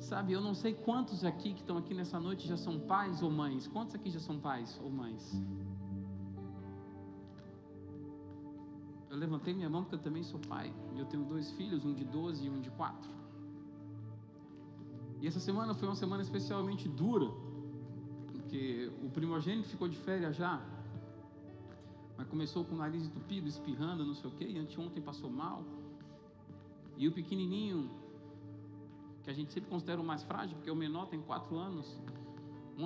Sabe, eu não sei quantos aqui que estão aqui nessa noite já são pais ou mães. Quantos aqui já são pais ou mães? Eu levantei minha mão porque eu também sou pai. Eu tenho 2 filhos, um de 12 e um de 4. E essa semana foi uma semana especialmente dura, porque o primogênito ficou de férias já, mas começou com o nariz entupido, espirrando, não sei o quê, e anteontem passou mal. E o pequenininho, que a gente sempre considera o mais frágil, porque o menor tem 4 anos,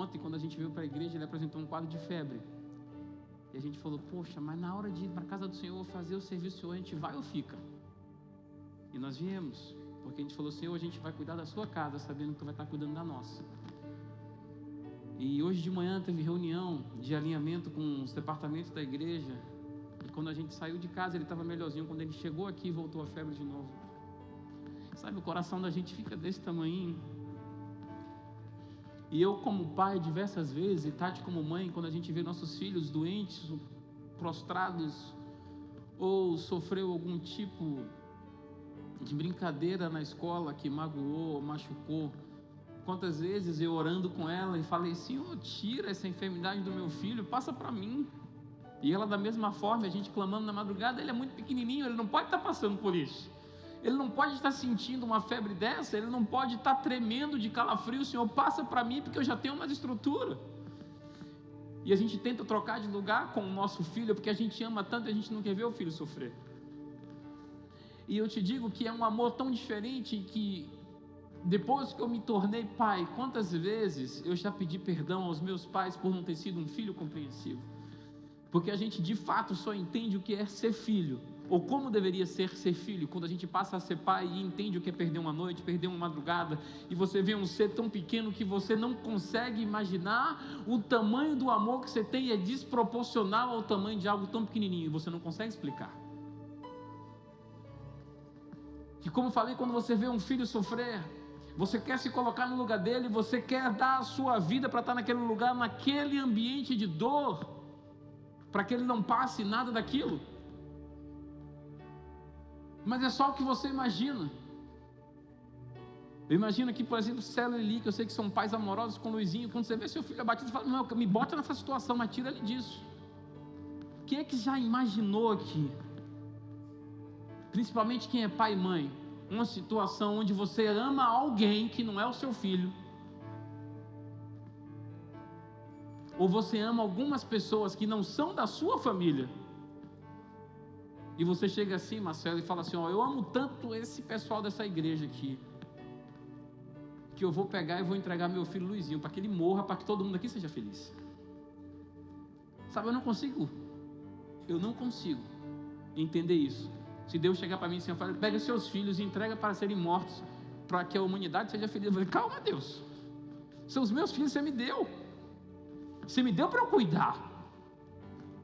ontem quando a gente veio para a igreja, ele apresentou um quadro de febre. E a gente falou, poxa, mas na hora de ir para a casa do Senhor, fazer o serviço do Senhor, a gente vai ou fica? E nós viemos, porque a gente falou, Senhor, a gente vai cuidar da sua casa, sabendo que tu vai estar cuidando da nossa. E hoje de manhã teve reunião de alinhamento com os departamentos da igreja, e quando a gente saiu de casa, ele estava melhorzinho, quando ele chegou aqui, voltou a febre de novo. Sabe, o coração da gente fica desse tamanho. E eu como pai, diversas vezes, e Tati como mãe, quando a gente vê nossos filhos doentes, prostrados, ou sofreu algum tipo de brincadeira na escola que magoou, machucou, quantas vezes eu orando com ela e falei, Senhor, tira essa enfermidade do meu filho, passa para mim. E ela da mesma forma, a gente clamando na madrugada, ele é muito pequenininho, ele não pode estar passando por isso. Ele não pode estar sentindo uma febre dessa, ele não pode estar tremendo de calafrio, Senhor, passa para mim, porque eu já tenho mais estrutura. E a gente tenta trocar de lugar com o nosso filho, porque a gente ama tanto e a gente não quer ver o filho sofrer. E eu te digo que é um amor tão diferente que, depois que eu me tornei pai, quantas vezes eu já pedi perdão aos meus pais por não ter sido um filho compreensivo. Porque a gente de fato só entende o que é ser filho, ou como deveria ser filho, quando a gente passa a ser pai e entende o que é perder uma noite, perder uma madrugada, e você vê um ser tão pequeno que você não consegue imaginar o tamanho do amor que você tem, é desproporcional ao tamanho de algo tão pequenininho, e você não consegue explicar. Que como eu falei, quando você vê um filho sofrer, você quer se colocar no lugar dele, você quer dar a sua vida para estar naquele lugar, naquele ambiente de dor, para que ele não passe nada daquilo. Mas é só o que você imagina. Eu imagino aqui, por exemplo, Célio e Li, que eu sei que são pais amorosos com o Luizinho. Quando você vê seu filho abatido, você fala, não, me bota nessa situação, mas tira ele disso. Quem é que já imaginou aqui, principalmente quem é pai e mãe, uma situação onde você ama alguém que não é o seu filho, ou você ama algumas pessoas que não são da sua família, e você chega assim, Marcelo, e fala assim, ó, eu amo tanto esse pessoal dessa igreja aqui, que eu vou pegar e vou entregar meu filho Luizinho, para que ele morra, para que todo mundo aqui seja feliz. Sabe, eu não consigo entender isso. Se Deus chegar para mim assim, eu falo, pega seus filhos e entrega para serem mortos, para que a humanidade seja feliz. Eu falei, calma, Deus, são os meus filhos, você me deu para eu cuidar.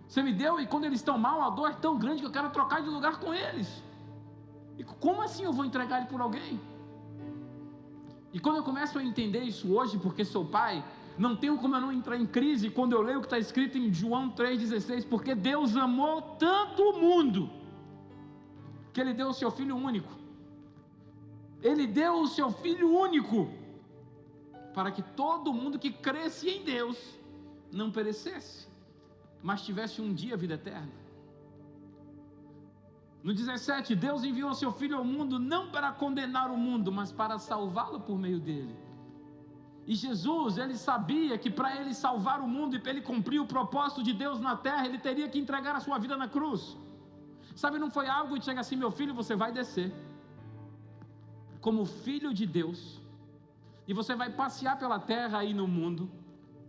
Você me deu, e quando eles estão mal, a dor é tão grande que eu quero trocar de lugar com eles. E como assim eu vou entregar ele por alguém? E quando eu começo a entender isso hoje, porque sou pai, não tenho como eu não entrar em crise quando eu leio o que está escrito em João 3,16, porque Deus amou tanto o mundo, que Ele deu o seu Filho único. Ele deu o seu Filho único, para que todo mundo que cresce em Deus não perecesse, mas tivesse um dia a vida eterna. No 17, Deus enviou o seu Filho ao mundo, não para condenar o mundo, mas para salvá-lo por meio dele. E Jesus, ele sabia que para ele salvar o mundo e para ele cumprir o propósito de Deus na terra, ele teria que entregar a sua vida na cruz. Sabe, não foi algo de chegar assim, meu filho, você vai descer como filho de Deus, e você vai passear pela terra aí no mundo,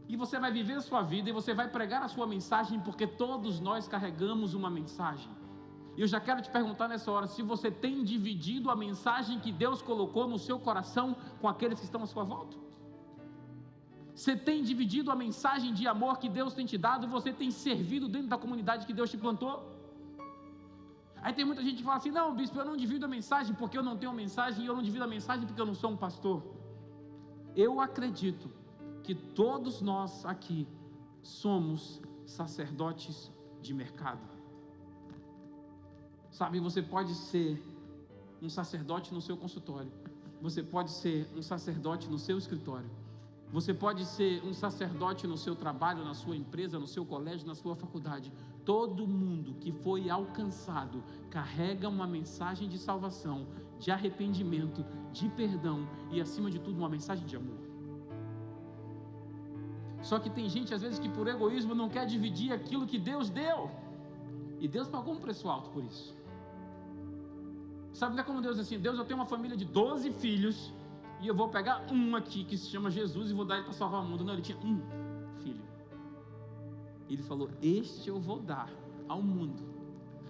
e você vai viver a sua vida, e você vai pregar a sua mensagem, porque todos nós carregamos uma mensagem. E eu já quero te perguntar nessa hora, se você tem dividido a mensagem que Deus colocou no seu coração com aqueles que estão à sua volta. Você tem dividido a mensagem de amor que Deus tem te dado, você tem servido dentro da comunidade que Deus te plantou? Aí tem muita gente que fala assim, não, bispo, eu não divido a mensagem porque eu não tenho mensagem, e eu não divido a mensagem porque eu não sou um pastor. Eu acredito que todos nós aqui somos sacerdotes de mercado. Sabe, você pode ser um sacerdote no seu consultório, Você pode ser um sacerdote no seu escritório. Você pode ser um sacerdote no seu trabalho, na sua empresa, no seu colégio, na sua faculdade. Todo mundo que foi alcançado carrega uma mensagem de salvação, de arrependimento, de perdão e, acima de tudo, uma mensagem de amor. Só que tem gente, às vezes, que por egoísmo não quer dividir aquilo que Deus deu. E Deus pagou um preço alto por isso. Sabe, não é como Deus diz assim: Deus, eu tenho uma família de 12 filhos e eu vou pegar um aqui que se chama Jesus e vou dar ele para salvar o mundo. Não, ele tinha um filho. Ele falou: este eu vou dar ao mundo,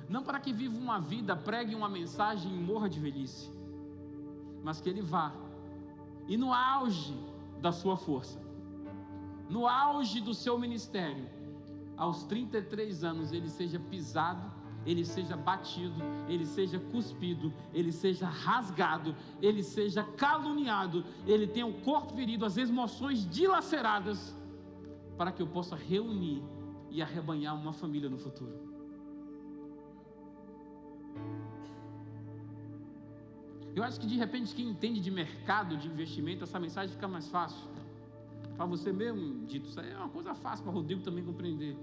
não para que viva uma vida, pregue uma mensagem e morra de velhice, mas que ele vá e no auge da sua força, no auge do seu ministério, aos 33 anos, ele seja pisado, ele seja batido, ele seja cuspido, ele seja rasgado, ele seja caluniado, ele tenha o corpo ferido, as emoções dilaceradas, para que eu possa reunir e arrebanhar uma família no futuro. Eu acho que de repente quem entende de mercado, de investimento, essa mensagem fica mais fácil. Para você mesmo, dito, isso aí é uma coisa fácil para Rodrigo também compreender.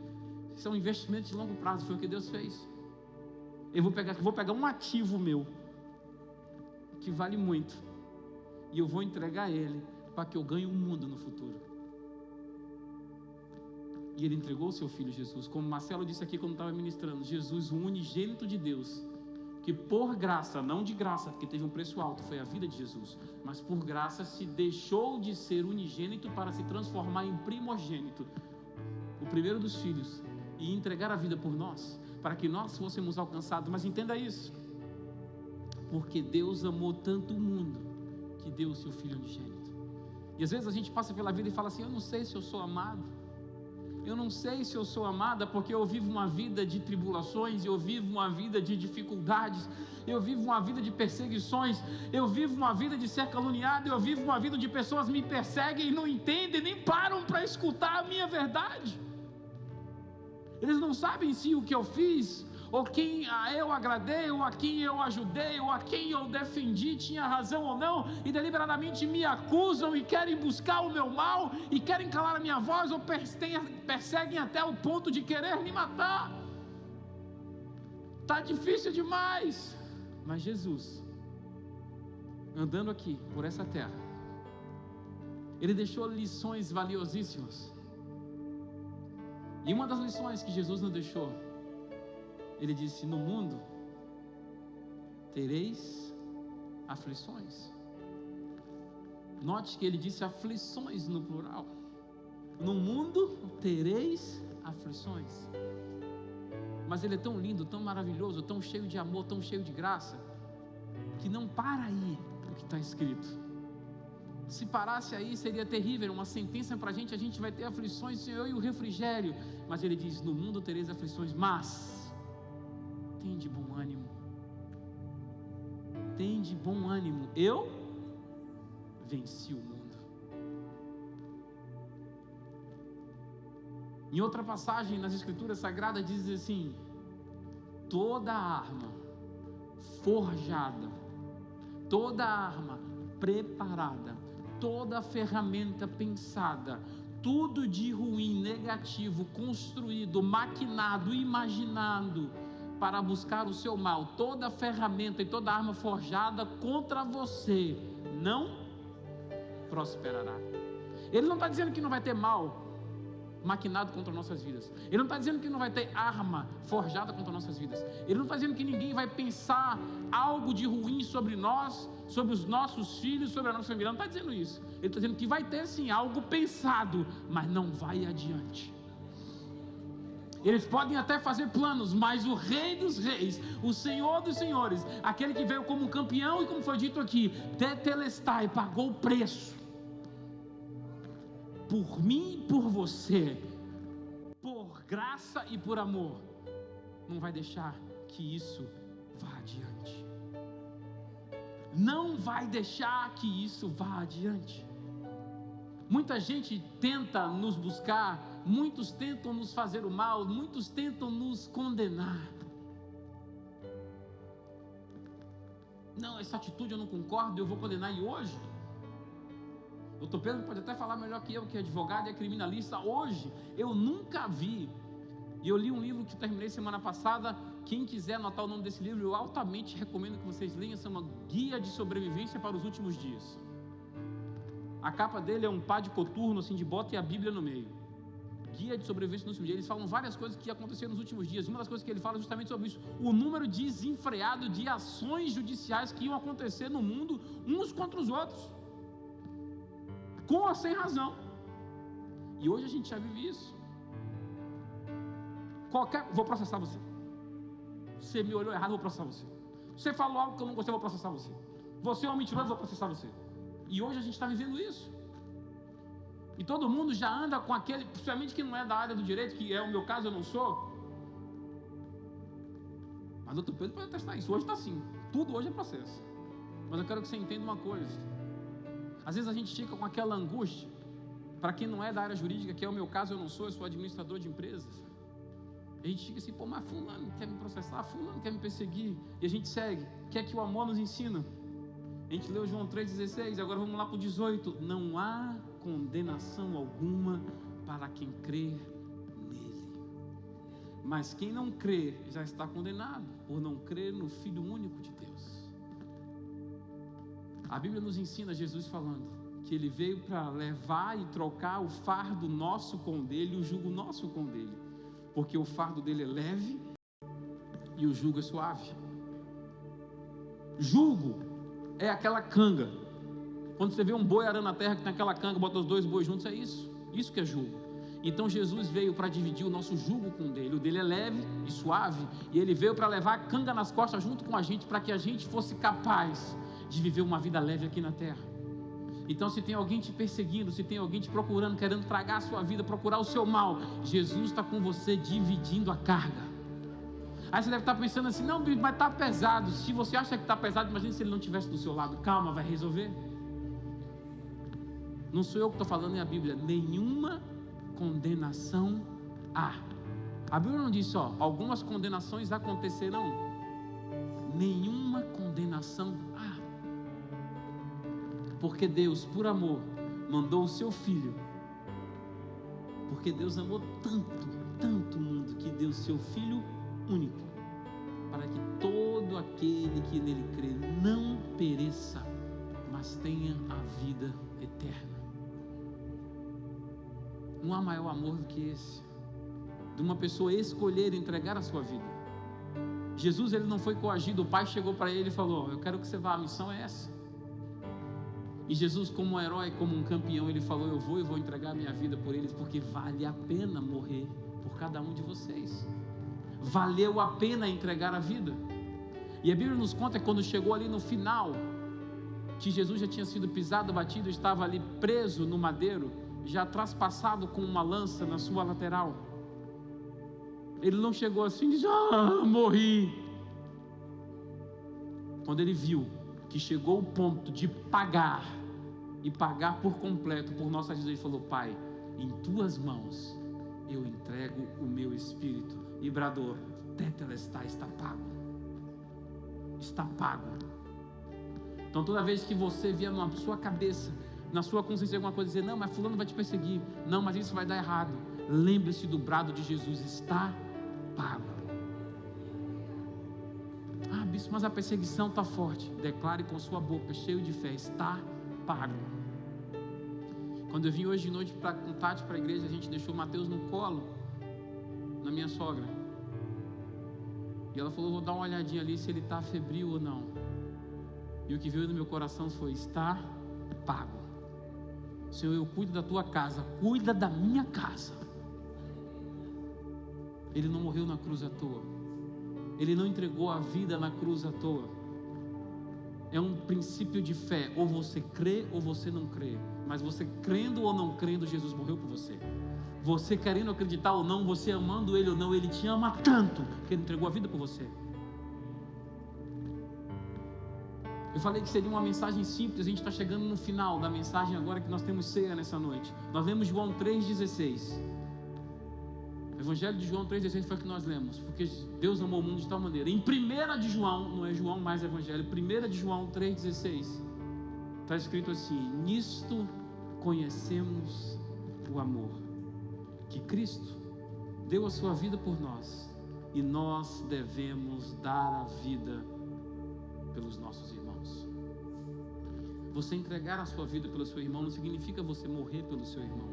Isso é um investimento de longo prazo, foi o que Deus fez. Eu vou pegar um ativo meu, que vale muito, e eu vou entregar ele, para que eu ganhe um mundo no futuro. E ele entregou o seu filho Jesus, como Marcelo disse aqui quando estava ministrando, Jesus, o unigênito de Deus, que por graça, não de graça, porque teve um preço alto, foi a vida de Jesus, mas por graça se deixou de ser unigênito para se transformar em primogênito, o primeiro dos filhos, e entregar a vida por nós, para que nós fôssemos alcançados. Mas entenda isso, porque Deus amou tanto o mundo, que deu o seu filho unigênito. E às vezes a gente passa pela vida e fala assim: eu não sei se eu sou amado, eu não sei se eu sou amada, porque eu vivo uma vida de tribulações, eu vivo uma vida de dificuldades, eu vivo uma vida de perseguições, eu vivo uma vida de ser caluniado, eu vivo uma vida de pessoas me perseguem e não entendem, nem param para escutar a minha verdade. Eles não sabem se o que eu fiz, ou quem eu agradei, ou a quem eu ajudei, ou a quem eu defendi tinha razão ou não, e deliberadamente me acusam e querem buscar o meu mal, e querem calar a minha voz, ou perseguem até o ponto de querer me matar. Está difícil demais. Mas Jesus, andando aqui por essa terra, Ele deixou lições valiosíssimas. E uma das lições que Jesus nos deixou, Ele disse: no mundo tereis aflições. Note que Ele disse aflições no plural. No mundo tereis aflições. Mas Ele é tão lindo, tão maravilhoso, tão cheio de amor, tão cheio de graça, que não para aí o que está escrito. Se parasse aí seria terrível, uma sentença para a gente vai ter aflições, Senhor, e o refrigério. Mas Ele diz: no mundo tereis aflições, mas tende bom ânimo. Tende bom ânimo, eu venci o mundo. Em outra passagem nas Escrituras Sagradas diz assim: toda arma forjada, toda arma preparada, toda ferramenta pensada, tudo de ruim, negativo, construído, maquinado, imaginado para buscar o seu mal, toda ferramenta e toda arma forjada contra você não prosperará. Ele não está dizendo que não vai ter mal maquinado contra nossas vidas. Ele não está dizendo que não vai ter arma forjada contra nossas vidas. Ele não está dizendo que ninguém vai pensar algo de ruim sobre nós, sobre os nossos filhos, sobre a nossa família. Ele não está dizendo isso. Ele está dizendo que vai ter sim algo pensado, mas não vai adiante. Eles podem até fazer planos, mas o Rei dos Reis, o Senhor dos Senhores, aquele que veio como campeão e, como foi dito aqui, tetelestai, pagou o preço por mim e por você, por graça e por amor, não vai deixar que isso vá adiante. Não vai deixar que isso vá adiante. Muita gente tenta nos buscar, muitos tentam nos fazer o mal, muitos tentam nos condenar. Não, essa atitude eu não concordo, eu vou condenar. E hoje, o doutor Pedro pode até falar melhor que eu, que é advogado e é criminalista. Hoje, eu nunca vi, e eu li um livro que terminei semana passada. Quem quiser anotar o nome desse livro, eu altamente recomendo que vocês leiam. É uma guia de sobrevivência para os últimos dias. A capa dele é um pá de coturno, assim, de bota, e a Bíblia no meio. Guia de sobrevivência nos últimos dias. Eles falam várias coisas que aconteceram nos últimos dias. Uma das coisas que ele fala é justamente sobre isso: o número desenfreado de ações judiciais que iam acontecer no mundo, uns contra os outros, com ou sem razão. E hoje a gente já vive isso. Vou processar você. Você me olhou errado, vou processar você. Você falou algo que eu não gostei, vou processar você. Você é um mentiroso, vou processar você. E hoje a gente está vivendo isso. E todo mundo já anda com aquele, principalmente que não é da área do direito, que é o meu caso, eu não sou. Mas o doutor Pedro pode atestar isso. Hoje está assim. Tudo hoje é processo. Mas eu quero que você entenda uma coisa. Às vezes a gente fica com aquela angústia. Para quem não é da área jurídica, que é o meu caso, eu não sou, eu sou administrador de empresas. A gente fica assim, pô, mas fulano quer me processar, fulano quer me perseguir. E a gente segue. Quer que o amor nos ensina? A gente leu João 3,16, agora vamos lá para o 18. Não há condenação alguma para quem crê nele. Mas quem não crê já está condenado, por não crer no Filho único de Deus. A Bíblia nos ensina, Jesus falando, que ele veio para levar e trocar o fardo nosso com o dele, o jugo nosso com o dele. Porque o fardo dele é leve e o jugo é suave. Jugo é aquela canga. Quando você vê um boi arando a terra que tem aquela canga, bota os dois bois juntos, é isso. Isso que é jugo. Então Jesus veio para dividir o nosso jugo com o dele. O dele é leve e suave, e ele veio para levar a canga nas costas junto com a gente, para que a gente fosse capaz de viver uma vida leve aqui na terra. Então, se tem alguém te perseguindo, se tem alguém te procurando, querendo tragar a sua vida, procurar o seu mal, Jesus está com você dividindo a carga. Aí você deve estar pensando assim, não, mas está pesado. Se você acha que está pesado, imagine se ele não estivesse do seu lado. Calma, vai resolver. Não sou eu que estou falando, é a Bíblia. Nenhuma condenação há. A Bíblia não diz só, algumas condenações acontecerão. Nenhuma condenação há. Porque Deus, por amor, mandou o seu Filho. Porque Deus amou tanto o mundo, que deu o seu Filho único, para que todo aquele que nele crê não pereça, mas tenha a vida eterna. Não há maior amor do que esse, de uma pessoa escolher entregar a sua vida. Jesus, ele não foi coagido. O Pai chegou para ele e falou, eu quero que você vá, a missão é essa. E Jesus, como um herói, como um campeão, ele falou, eu vou entregar minha vida por eles, porque vale a pena morrer por cada um de vocês. Valeu a pena entregar a vida. E a Bíblia nos conta que quando chegou ali no final, que Jesus já tinha sido pisado, batido, estava ali preso no madeiro, já traspassado com uma lança na sua lateral. Ele não chegou assim e disse, morri. Quando ele viu que chegou o ponto de pagar, e pagar por completo por nossas vidas, ele falou, Pai, em tuas mãos eu entrego o meu espírito. E bradou, tetelestai, está pago. Está pago. Então toda vez que você vier na sua cabeça, na sua consciência alguma coisa, dizer, não, mas fulano vai te perseguir, não, mas isso vai dar errado, lembre-se do brado de Jesus, está pago. Ah, bispo, mas a perseguição está forte. Declare com sua boca, cheio de fé, está pago. Quando eu vim hoje de noite com Tati para a igreja, a gente deixou o Mateus no colo, na minha sogra. E ela falou, vou dar uma olhadinha ali se ele está febril ou não. E o que veio no meu coração foi, está pago. Senhor, eu cuido da tua casa, cuida da minha casa. Ele não morreu na cruz à toa. Ele não entregou a vida na cruz à toa. É um princípio de fé, ou você crê ou você não crê. Mas você crendo ou não crendo, Jesus morreu por você. Você querendo acreditar ou não, você amando Ele ou não, Ele te ama tanto, que Ele entregou a vida por você. Eu falei que seria uma mensagem simples, a gente está chegando no final da mensagem agora que nós temos ceia nessa noite. Nós lemos João 3,16. O Evangelho de João 3,16 foi o que nós lemos, porque Deus amou o mundo de tal maneira. Em 1 de João, não é João mais Evangelho, 1 de João 3,16, está escrito assim: nisto conhecemos o amor, que Cristo deu a sua vida por nós, e nós devemos dar a vida pelos nossos irmãos. Você entregar a sua vida pelo seu irmão não significa você morrer pelo seu irmão,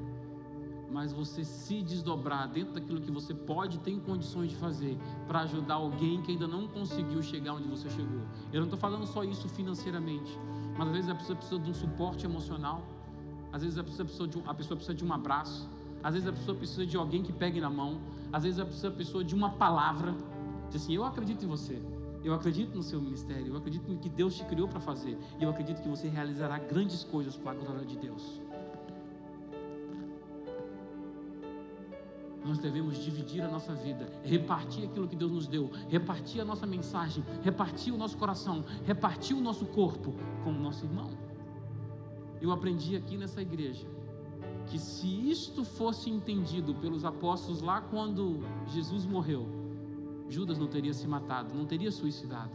mas você se desdobrar dentro daquilo que você pode, tem condições de fazer, para ajudar alguém que ainda não conseguiu chegar onde você chegou. Eu não estou falando só isso financeiramente, mas às vezes a pessoa precisa de um suporte emocional, às vezes a pessoa precisa de um abraço, às vezes a pessoa precisa de alguém que pegue na mão, às vezes a pessoa precisa de uma palavra, diz assim: eu acredito em você, eu acredito no seu ministério, eu acredito no que Deus te criou para fazer, e eu acredito que você realizará grandes coisas para a glória de Deus. Nós devemos dividir a nossa vida, repartir aquilo que Deus nos deu, repartir a nossa mensagem, repartir o nosso coração, repartir o nosso corpo com o nosso irmão. Eu aprendi aqui nessa igreja que se isto fosse entendido pelos apóstolos lá quando Jesus morreu, Judas não teria se matado, não teria suicidado,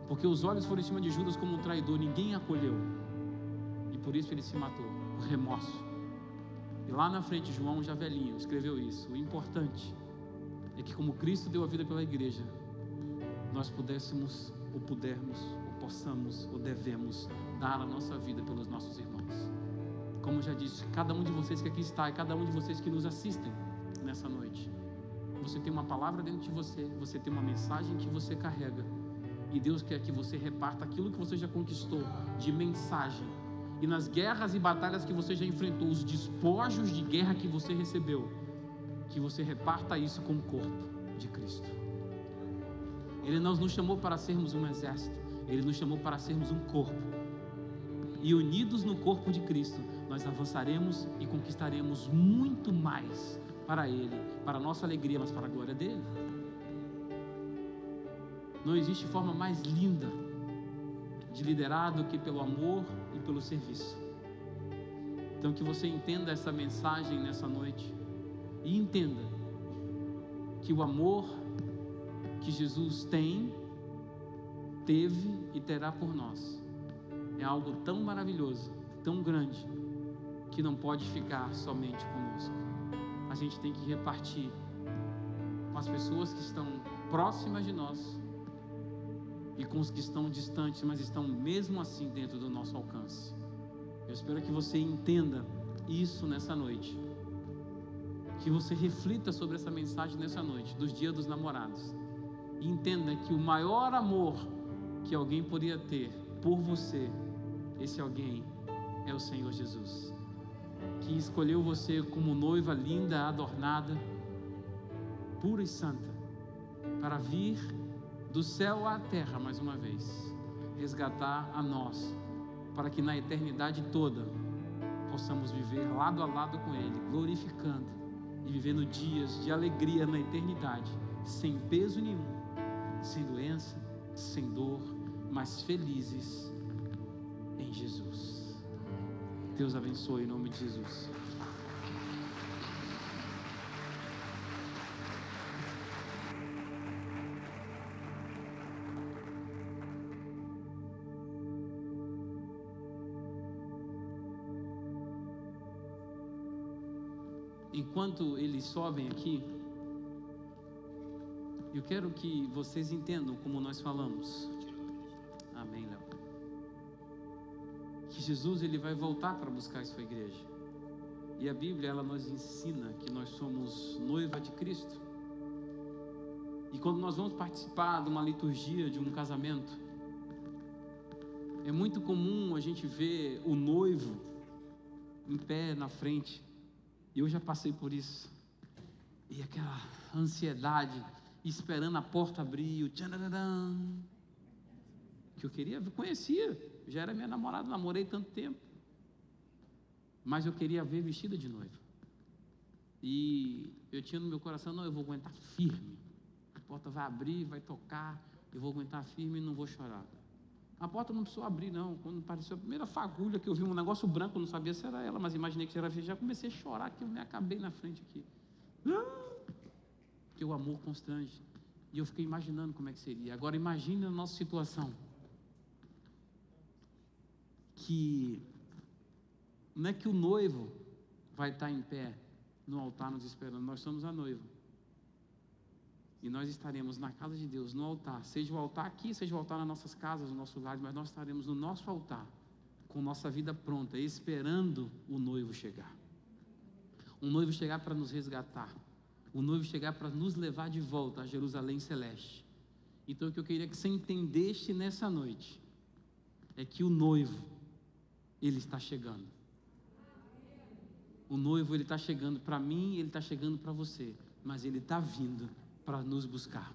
porque os olhos foram em cima de Judas como um traidor, ninguém acolheu, e por isso ele se matou, o remorso. E lá na frente, João, já velhinho, escreveu isso: o importante é que, como Cristo deu a vida pela igreja, nós pudéssemos, ou pudermos, ou possamos, ou devemos dar a nossa vida pelos nossos irmãos. Como já disse, cada um de vocês que aqui está, e cada um de vocês que nos assistem nessa noite, você tem uma palavra dentro de você, você tem uma mensagem que você carrega, e Deus quer que você reparta aquilo que você já conquistou de mensagem, e nas guerras e batalhas que você já enfrentou, os despojos de guerra que você recebeu, que você reparta isso com o corpo de Cristo. Ele não nos chamou para sermos um exército, Ele nos chamou para sermos um corpo, e unidos no corpo de Cristo, nós avançaremos e conquistaremos muito mais para Ele, para a nossa alegria, mas para a glória dEle. Não existe forma mais linda de liderar do que pelo amor e pelo serviço. Então que você entenda essa mensagem nessa noite, e entenda que o amor que Jesus tem, teve e terá por nós é algo tão maravilhoso, tão grande, que não pode ficar somente conosco. A gente tem que repartir com as pessoas que estão próximas de nós e com os que estão distantes, mas estão mesmo assim dentro do nosso alcance. Eu espero que você entenda isso nessa noite, que você reflita sobre essa mensagem nessa noite, dos Dias dos Namorados, e entenda que o maior amor que alguém poderia ter por você, esse alguém é o Senhor Jesus, que escolheu você como noiva linda, adornada, pura e santa, para vir do céu à terra mais uma vez, resgatar a nós, para que na eternidade toda possamos viver lado a lado com Ele, glorificando e vivendo dias de alegria na eternidade, sem peso nenhum, sem doença, sem dor, mas felizes em Jesus. Deus abençoe em nome de Jesus. Enquanto eles sobem aqui, eu quero que vocês entendam como nós falamos. Amém, Léo. Que Jesus, ele vai voltar para buscar a sua igreja. E a Bíblia, ela nos ensina que nós somos noiva de Cristo. E quando nós vamos participar de uma liturgia, de um casamento, é muito comum a gente ver o noivo em pé na frente. E eu já passei por isso. E aquela ansiedade, esperando a porta abrir, o tchanadadã, que eu queria, conhecia, já era minha namorada, namorei tanto tempo, mas eu queria ver vestida de noiva. E eu tinha no meu coração: não, eu vou aguentar firme, a porta vai abrir, vai tocar, eu vou aguentar firme e não vou chorar. A porta não precisou abrir não, quando apareceu a primeira fagulha que eu vi, um negócio branco, eu não sabia se era ela, mas imaginei que era, já comecei a chorar, que eu me acabei na frente aqui. Porque o amor constrange. E eu fiquei imaginando como é que seria. Agora imagine a nossa situação. Que não é que o noivo vai estar em pé no altar nos esperando. Nós somos a noiva. E nós estaremos na casa de Deus, no altar. Seja o altar aqui, seja o altar nas nossas casas, no nosso lar, mas nós estaremos no nosso altar, com nossa vida pronta, esperando o noivo chegar. O noivo chegar para nos resgatar. O noivo chegar para nos levar de volta a Jerusalém Celeste. Então o que eu queria que você entendesse nessa noite é que o noivo, ele está chegando. O noivo, ele está chegando para mim, ele está chegando para você, mas ele está vindo para nos buscar.